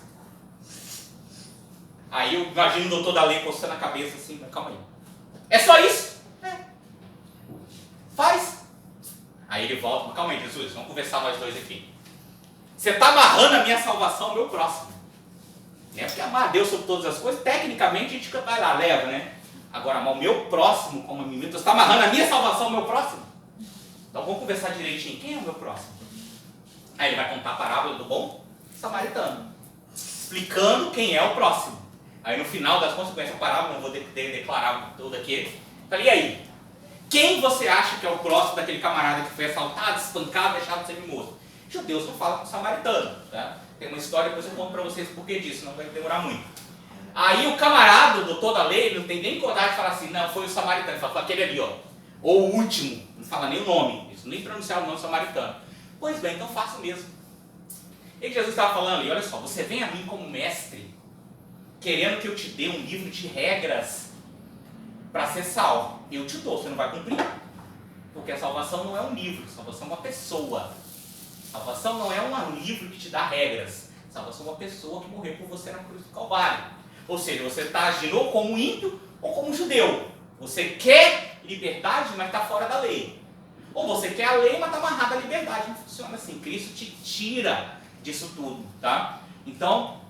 Aí eu imagino o doutor da lei coçando a cabeça assim, calma aí. É só isso? Faz. Aí ele volta, calma aí, Jesus, vamos conversar nós dois aqui. Você está amarrando a minha salvação ao meu próximo. Porque amar a Deus sobre todas as coisas, tecnicamente a gente vai lá, leva, né? Agora, amar o meu próximo como a mim mesmo, você está amarrando a minha salvação ao meu próximo? Então vamos conversar direitinho. Quem é o meu próximo? Aí ele vai contar a parábola do bom samaritano, explicando quem é o próximo. Aí no final das contas, com essa parábola, não vou declarar tudo aqui. Falei, e aí? Quem você acha que é o próximo daquele camarada que foi assaltado, espancado, deixado semi-morto? Judeus não falam com samaritano, tá? Tem uma história, depois eu conto para vocês por que disso, não vai demorar muito. Aí o camarada, o doutor da lei, não tem nem coragem de falar assim, não, foi o samaritano, ele fala, aquele ali, ó, ou o último, não fala nem o nome, isso, nem pronunciar o nome samaritano. Pois bem, então faça o mesmo. E que Jesus estava falando ali, olha só, você vem a mim como mestre, querendo que eu te dê um livro de regras para ser salvo. Eu te dou, você não vai cumprir. Porque a salvação não é um livro, a salvação é uma pessoa. A salvação não é um livro que te dá regras. A salvação é uma pessoa que morreu por você na cruz do Calvário. Ou seja, você está agindo ou como ímpio ou como judeu. Você quer liberdade, mas está fora da lei. Ou você quer a lei, mas está amarrado à liberdade. Não funciona assim. Cristo te tira disso tudo. Tá? Então,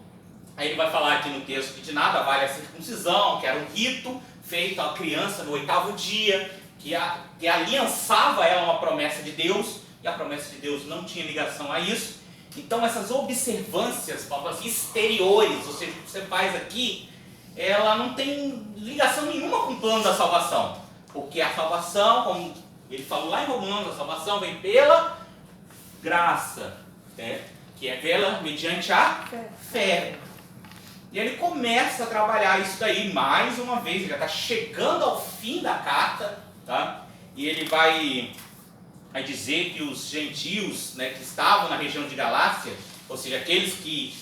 aí ele vai falar aqui no texto que de nada vale a circuncisão, que era um rito feito à criança no 8º dia, que aliançava ela a uma promessa de Deus, e a promessa de Deus não tinha ligação a isso. Então essas observâncias exteriores, ou seja, o que você faz aqui, ela não tem ligação nenhuma com o plano da salvação. Porque a salvação, como ele falou lá em Romanos, a salvação vem pela graça, né? Que é pela mediante a fé. E ele começa a trabalhar isso daí mais uma vez, ele já está chegando ao fim da carta, tá? E ele vai dizer que os gentios, né, que estavam na região de Galácia, ou seja, aqueles que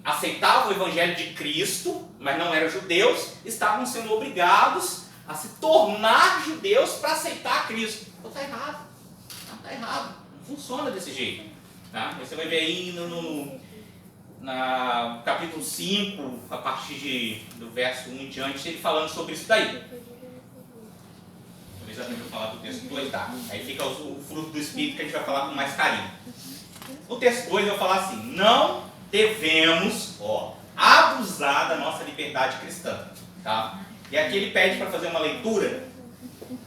aceitavam o evangelho de Cristo, mas não eram judeus, estavam sendo obrigados a se tornar judeus para aceitar Cristo. Então está errado, está errado, não funciona desse jeito. Tá? Você vai ver aí no capítulo 5, a partir do verso 1 em diante, ele falando sobre isso daí. Talvez eu vou falar do texto 2, tá? Aí fica o fruto do Espírito que a gente vai falar com mais carinho. No texto 2 eu vou falar assim: não devemos abusar da nossa liberdade cristã. Tá? E aqui ele pede para fazer uma leitura,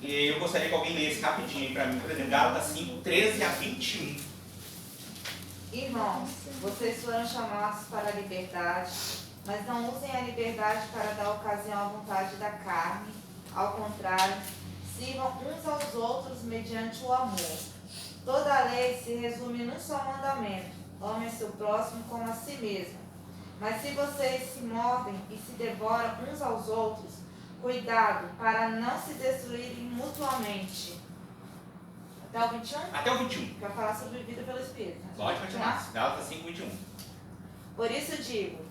e eu gostaria que alguém lesse rapidinho para mim, por exemplo, Gálatas 5, 13 a 21. Irmãos, vocês foram chamados para a liberdade, mas não usem a liberdade para dar ocasião à vontade da carne. Ao contrário, sirvam uns aos outros mediante o amor. Toda a lei se resume num só mandamento: ame seu próximo como a si mesmo. Mas se vocês se mordem e se devoram uns aos outros, cuidado para não se destruírem mutuamente. Até o 21? Até o 21. Que vai falar sobre vida pelo Espírito. Né? Pode continuar. Gálatas 5, 21. Por isso digo,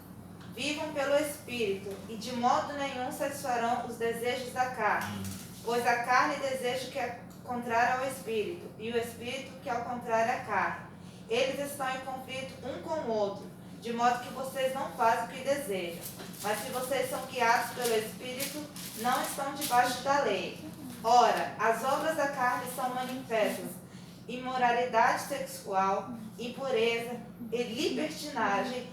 vivam pelo Espírito, e de modo nenhum satisfarão os desejos da carne. Pois a carne deseja o que é contrário ao Espírito, e o Espírito que é ao contrário à carne. Eles estão em conflito um com o outro, de modo que vocês não fazem o que desejam. Mas se vocês são guiados pelo Espírito, não estão debaixo da lei. Ora, as obras da carne são manifestas: imoralidade sexual, impureza, e libertinagem,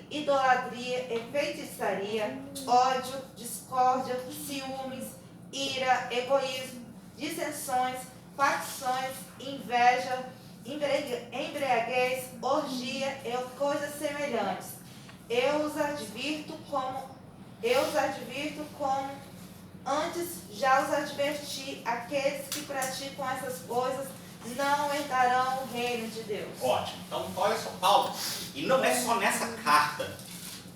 idolatria e feitiçaria, ódio, discórdia, ciúmes, ira, egoísmo, dissensões, facções, inveja, embriaguez, orgia e coisas semelhantes. Eu os advirto como antes já os adverti: aqueles que praticam essas coisas não herdarão o reino de Deus. Ótimo. Então, olha só, Paulo, e não é só nessa carta,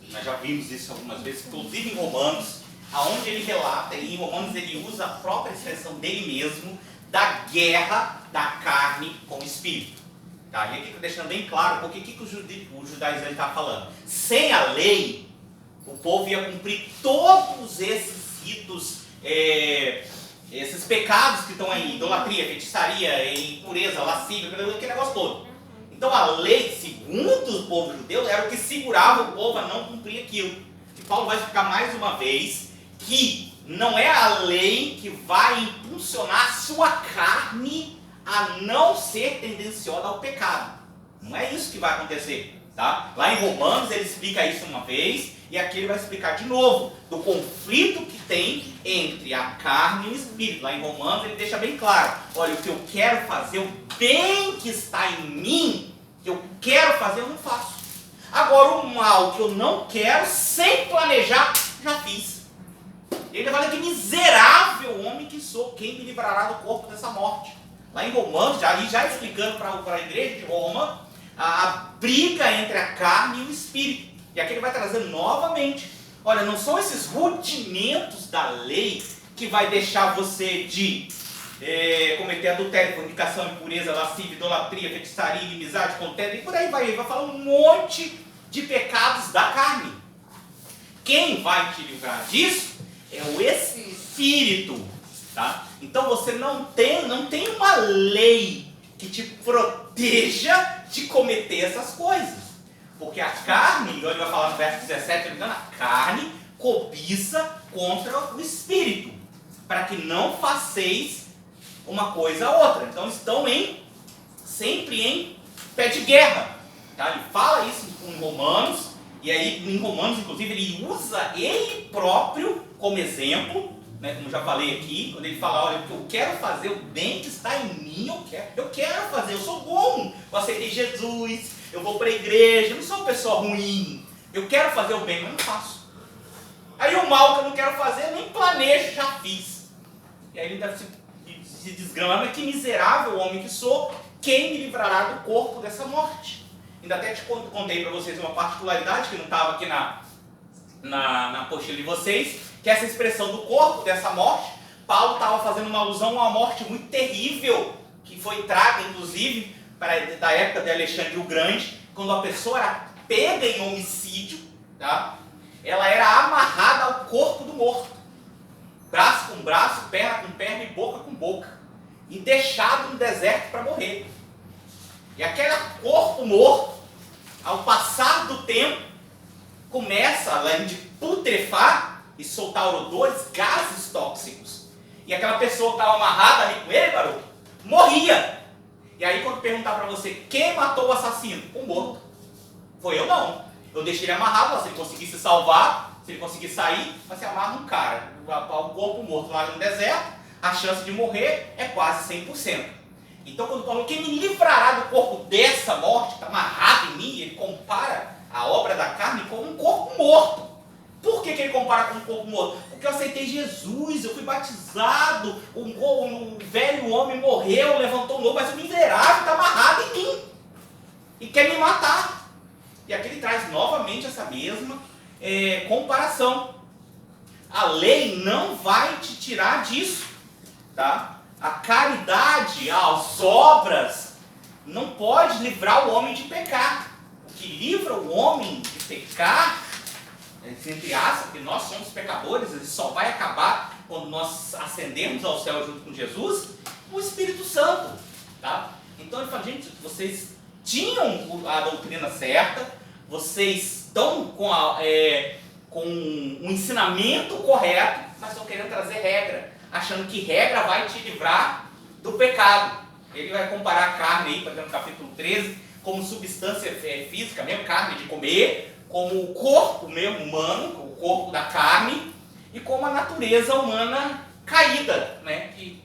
nós já vimos isso algumas vezes, inclusive em Romanos, aonde ele relata, e em Romanos ele usa a própria expressão dele mesmo, da guerra da carne com o Espírito. Tá? E aqui está deixando bem claro porque que o judaizante está falando. Sem a lei, o povo ia cumprir todos esses ritos, esses pecados que estão aí, idolatria, feitiçaria, impureza, lascívia, aquele negócio todo. Então a lei, segundo o povo judeu, era o que segurava o povo a não cumprir aquilo. E Paulo vai explicar mais uma vez que não é a lei que vai impulsionar a sua carne a não ser tendenciosa ao pecado. Não é isso que vai acontecer. Tá? Lá em Romanos ele explica isso uma vez, e aqui ele vai explicar de novo do conflito que tem entre a carne e o espírito. Lá em Romanos ele deixa bem claro: olha, o que eu quero fazer, o bem que está em mim, que eu quero fazer, eu não faço. Agora o mal que eu não quero, sem planejar, já fiz. Ele fala que miserável homem que sou, quem me livrará do corpo dessa morte. Lá em Romanos, já explicando para a igreja de Roma, a briga entre a carne e o espírito. E aqui ele vai trazer novamente: olha, não são esses rudimentos da lei que vai deixar você de cometer adultério, fornicação, impureza, lascívia, idolatria, feitiçaria, inimizade, contenda, e por aí vai. Ele vai falar um monte de pecados da carne. Quem vai te livrar disso é o Espírito. Tá? Então você não tem uma lei que te proteja de cometer essas coisas. Porque a carne, ele vai falar no verso 17, a carne cobiça contra o Espírito, para que não faceis uma coisa ou outra. Então estão sempre em pé de guerra. Tá? Ele fala isso em Romanos, e aí em Romanos, inclusive, ele usa ele próprio como exemplo, né, como já falei aqui, quando ele fala: olha, o que eu quero fazer, o bem que está em mim, eu quero fazer, eu sou bom, eu aceitei Jesus, eu vou para a igreja, eu não sou uma pessoa ruim, eu quero fazer o bem, mas não faço. Aí o mal que eu não quero fazer, eu nem planejo, já fiz. E aí ele deve se desgrama: que miserável homem que sou, quem me livrará do corpo dessa morte? Ainda até te contei para vocês uma particularidade que não estava aqui na apostila de vocês, que essa expressão do corpo dessa morte, Paulo estava fazendo uma alusão a uma morte muito terrível, que foi traga, inclusive, da época de Alexandre o Grande, quando a pessoa era pega em homicídio, tá? Ela era amarrada ao corpo do morto, braço com braço, perna com perna e boca com boca, e deixado no deserto para morrer. E aquele corpo morto, ao passar do tempo, começa, além de putrefar e soltar odores, gases tóxicos. E aquela pessoa que estava amarrada ali com ele, garoto, morria. E aí quando perguntar para você, quem matou o assassino? O morto. Foi eu não. Eu deixei ele amarrado, se ele conseguisse salvar, se ele conseguisse sair, mas você amarra um cara, o corpo morto lá no deserto, a chance de morrer é quase 100%. Então quando falou, quem me livrará do corpo dessa morte, que está amarrado em mim, ele compara a obra da carne com um corpo morto. Por que ele compara com um corpo morto? Porque eu aceitei Jesus, eu fui batizado, o velho homem morreu, levantou um novo, mas o miserável está amarrado em mim e quer me matar. E aqui ele traz novamente essa mesma comparação. A lei não vai te tirar disso, tá? A caridade, as obras, não pode livrar o homem de pecar. O que livra o homem de pecar, entre aspas, porque nós somos pecadores, ele só vai acabar quando nós ascendermos ao céu junto com Jesus, o Espírito Santo, tá? Então ele fala, gente, vocês tinham a doutrina certa, vocês estão com um ensinamento correto, mas estão querendo trazer regra, achando que regra vai te livrar do pecado. Ele vai comparar a carne aí, por exemplo, no capítulo 13, como substância física, mesmo carne de comer, como o corpo mesmo humano, o corpo da carne, e como a natureza humana caída, né? Que,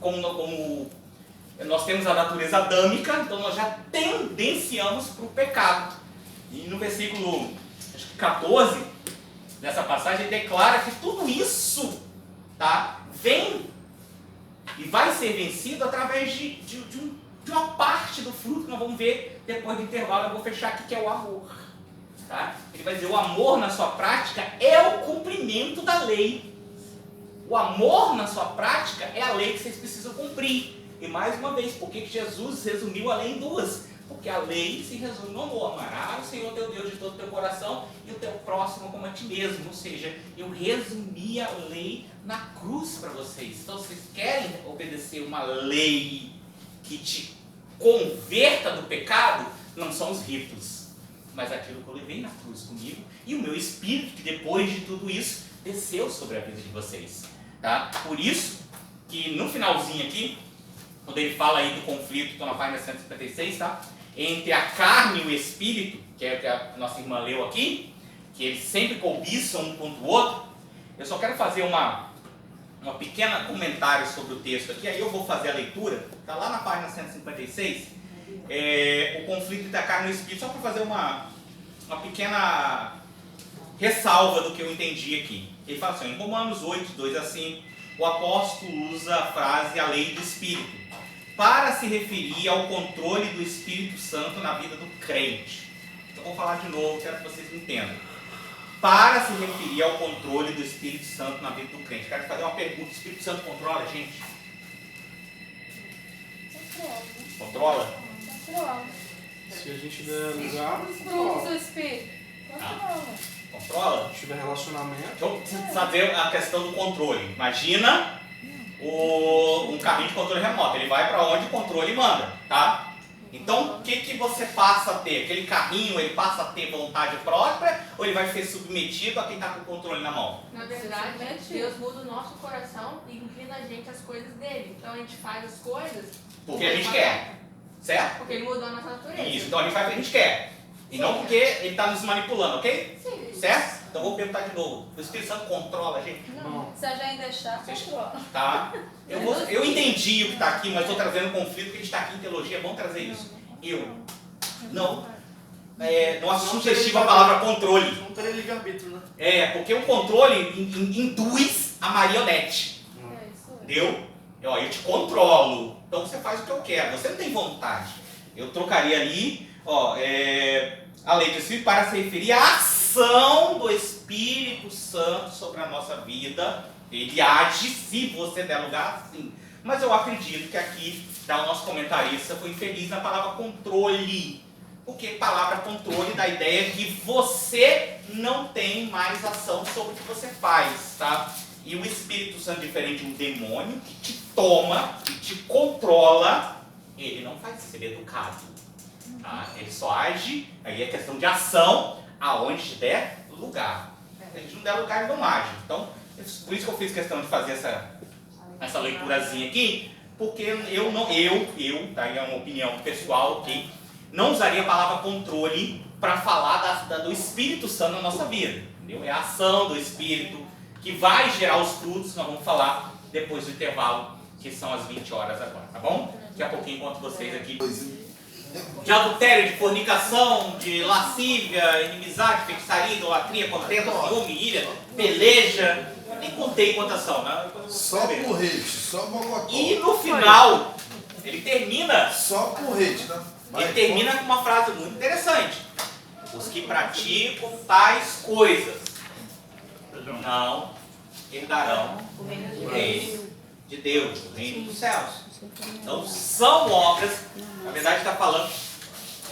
como nós temos a natureza adâmica, então nós já tendenciamos para o pecado. E no versículo 14 dessa passagem, ele declara que tudo isso, tá, vem e vai ser vencido através de uma parte do fruto que nós vamos ver depois do intervalo. Eu vou fechar aqui, que é o amor. Tá? Ele vai dizer, o amor na sua prática é o cumprimento da lei. O amor na sua prática é a lei que vocês precisam cumprir. E mais uma vez, por que Jesus resumiu a lei em duas? Porque a lei se resume no amor. Amarás o Senhor teu Deus de todo o teu coração e o teu próximo como a ti mesmo. Ou seja, eu resumi a lei na cruz para vocês. Então, vocês querem obedecer uma lei que te converta do pecado? Não são os ritos, mas aquilo que eu levei na cruz comigo e o meu Espírito, que depois de tudo isso, desceu sobre a vida de vocês. Tá? Por isso que no finalzinho aqui, quando ele fala aí do conflito, estou na página 156, tá? Entre a carne e o Espírito, que é o que a nossa irmã leu aqui, que eles sempre cobiçam um contra o outro, eu só quero fazer uma pequena comentário sobre o texto aqui, aí eu vou fazer a leitura, está lá na página 156, o conflito entre a carne e o Espírito, só para fazer uma pequena ressalva do que eu entendi aqui. Ele fala assim, em Romanos 8, 2 a 5, o apóstolo usa a frase a lei do Espírito, para se referir ao controle do Espírito Santo na vida do crente. Eu vou falar de novo, quero que vocês entendam. Para se referir ao controle do Espírito Santo na vida do crente. Quero fazer uma pergunta, o Espírito Santo controla a gente? Controla? Se a gente der lugar, Controla o espírito. Controla? se tiver relacionamento. Então, precisa saber a questão do controle. Imagina um carrinho de controle remoto. Ele vai para onde o controle manda, tá? Então, o que você passa a ter? Aquele carrinho, ele passa a ter vontade própria ou ele vai ser submetido a quem está com o controle na mão? Na verdade, Deus muda o nosso coração e inclina a gente às coisas dele. Então a gente faz as coisas Porque a gente quer, certo? porque ele mudou a nossa natureza. Isso, então a gente faz o que a gente quer. E não porque ele está nos manipulando, ok? Sim. Certo? Então vou perguntar de novo. O Espírito Santo controla a gente? Não. Se a gente deixar, controla. Tá? Eu entendi o que está aqui, mas estou trazendo um conflito, porque a gente está aqui em teologia, é bom trazer isso. Não é sugestiva a palavra controle. Não teria livre-arbítrio, né? Porque o controle induz a marionete. É isso aí. Entendeu? Eu te controlo. Então você faz o que eu quero. Você não tem vontade. Eu trocaria ali, a lei do Espírito para se referir à ação do Espírito Santo sobre a nossa vida. Ele age se você der lugar, sim. Mas eu acredito que aqui, o nosso comentarista foi infeliz na palavra controle. Porque palavra controle dá a ideia que você não tem mais ação sobre o que você faz, tá? E o Espírito Santo, diferente de um demônio que te toma, que te controla, ele não faz isso, ele é educado. Tá? Ele só age, aí é questão de ação, aonde der lugar. Se a gente não der lugar, ele não age. Então, por isso que eu fiz questão de fazer essa leiturazinha aqui, porque tá, é uma opinião pessoal, ok? Não usaria a palavra controle para falar do Espírito Santo na nossa vida. Entendeu? É a ação do Espírito que vai gerar os frutos, nós vamos falar depois do intervalo, que são as 20 horas agora, tá bom? Daqui a pouquinho encontro vocês aqui. De adultério, de fornicação, de lascívia, inimizade, feitiçaria, idolatria, contenda, ciúme, ira, peleja. Eu nem contei quantas são, né? Só porrete, só mocotó. E no final, ele termina. Só porrete, né? Ele termina com uma frase muito interessante. Os que praticam tais coisas não herdarão o reino de Deus, o reino dos céus. Então são obras, na verdade está falando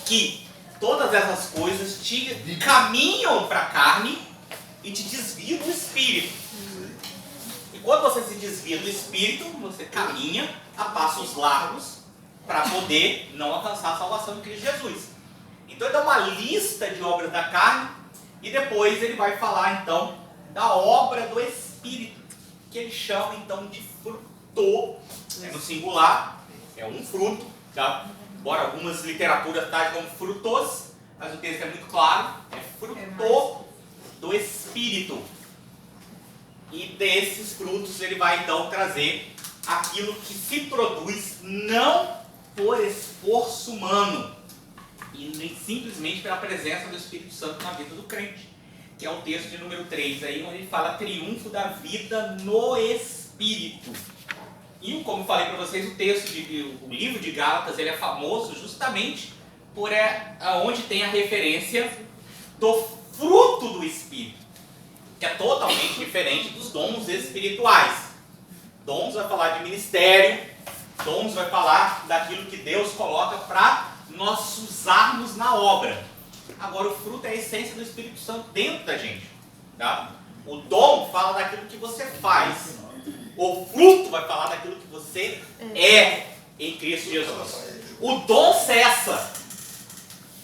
que todas essas coisas te caminham para a carne e te desviam do espírito. E quando você se desvia do espírito, você caminha a passos largos para poder não alcançar a salvação de Cristo Jesus. Então ele dá uma lista de obras da carne e depois ele vai falar então da obra do Espírito, que ele chama então de fruto, no singular, é um fruto, tá? Embora algumas literaturas tragam como frutos, mas o texto é muito claro, é fruto do Espírito. E desses frutos ele vai então trazer aquilo que se produz não por esforço humano, e nem simplesmente pela presença do Espírito Santo na vida do crente, que é o texto de número 3, aí, onde ele fala triunfo da vida no Espírito. E como eu falei para vocês, o livro de Gálatas, ele é famoso justamente por onde tem a referência do fruto do Espírito, que é totalmente diferente dos dons espirituais. Dons vai falar de ministério, dons vai falar daquilo que Deus coloca para nós usarmos na obra. Agora o fruto é a essência do Espírito Santo dentro da gente, tá? O dom fala daquilo que você faz, o fruto vai falar daquilo que você é em Cristo Jesus. O dom cessa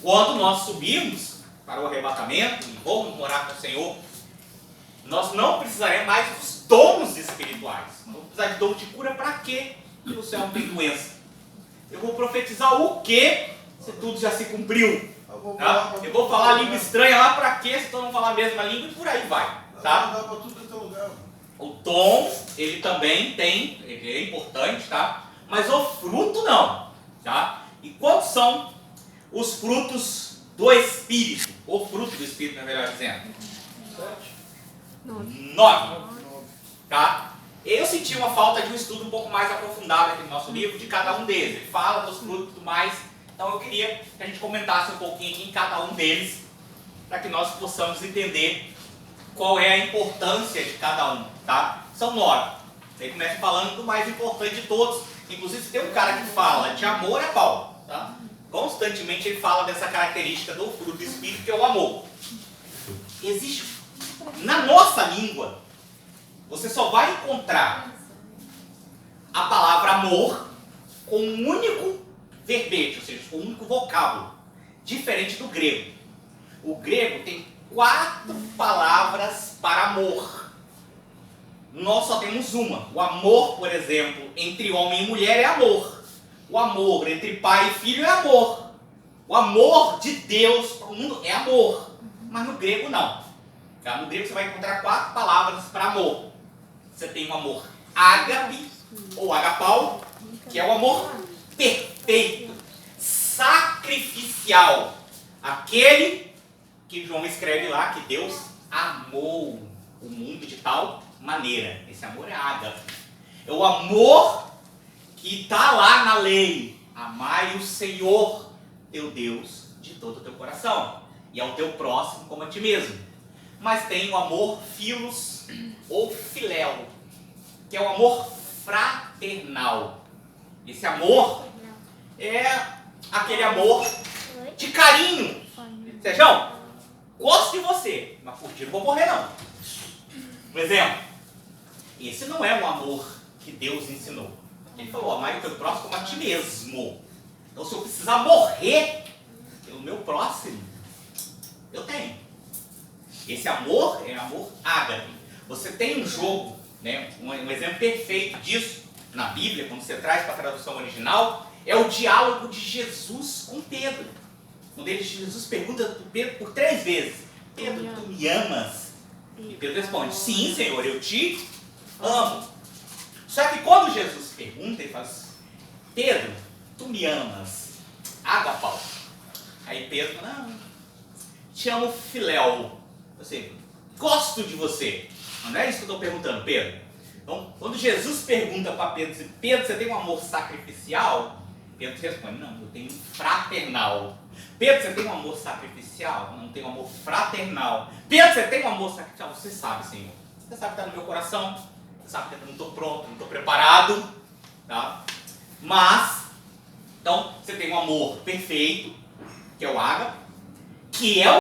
quando nós subirmos para o arrebatamento e vamos morar com o Senhor. Nós não precisaremos mais dos dons espirituais. Não vamos precisar de dom de cura para quê? Se você não tem doença. Eu vou profetizar o quê? Se tudo já se cumpriu. Tá? Eu vou falar língua estranha lá para quê? Se todo mundo falar a mesma língua e por aí vai. Tá? O dom, ele também tem, ele é importante, tá? Mas o fruto não. Tá? E quantos são os frutos do Espírito? O fruto do Espírito, na verdade dizendo. 9. Tá? Eu senti uma falta de um estudo um pouco mais aprofundado aqui no nosso livro, de cada um deles. Ele fala dos frutos e tudo mais. Então eu queria que a gente comentasse um pouquinho aqui em cada um deles, para que nós possamos entender qual é a importância de cada um. Tá? São 9. Ele começa falando do mais importante de todos. Inclusive, se tem um cara que fala de amor, é Paulo. Tá? Constantemente ele fala dessa característica do fruto do Espírito, que é o amor. Existe, na nossa língua, você só vai encontrar a palavra amor com um único verbete, ou seja, com um único vocábulo, diferente do grego. O grego tem 4 palavras para amor. Nós só temos uma. O amor, por exemplo, entre homem e mulher é amor. O amor entre pai e filho é amor. O amor de Deus para o mundo é amor. Mas no grego não. Tá? No grego você vai encontrar 4 palavras para amor. Você tem o amor ágape, ou agapau, que é o amor perfeito, sacrificial. Aquele que João escreve lá, que Deus amou o mundo de tal maneira. Esse amor é ágape. É o amor que está lá na lei. Amai o Senhor, teu Deus, de todo o teu coração. E ao teu próximo como a ti mesmo. Mas tem o amor filos ou filéu, que é o amor fraternal. Esse amor é aquele amor de carinho. Sérgio, gosto de você, mas por ti não vou morrer não. Um exemplo. Esse não é o amor que Deus ensinou. Ele falou, amai o teu próximo como a ti mesmo. Então, se eu precisar morrer pelo meu próximo, eu tenho. Esse amor é amor ágape. Você tem um jogo, né? Um exemplo perfeito disso na Bíblia, quando você traz para a tradução original, é o diálogo de Jesus com Pedro. Quando Jesus pergunta para Pedro por 3 vezes: Pedro, tu me amas? E Pedro responde: sim, Senhor, eu te amo. Só que quando Jesus pergunta, ele fala assim: Pedro, tu me amas? Agapau. Aí Pedro fala: não, te amo filéu. Assim, gosto de você. Mas não é isso que eu estou perguntando, Pedro. Então, quando Jesus pergunta para Pedro: Pedro, você tem um amor sacrificial? Pedro responde: não, eu tenho um fraternal. Pedro, você tem um amor sacrificial? Não tenho um amor fraternal. Pedro, você tem um amor sacrificial? Você sabe, Senhor. Você sabe que está no meu coração. Você sabe que eu não estou pronto, não estou preparado. Tá? Mas, então, você tem um amor perfeito, que é o ágape, que é o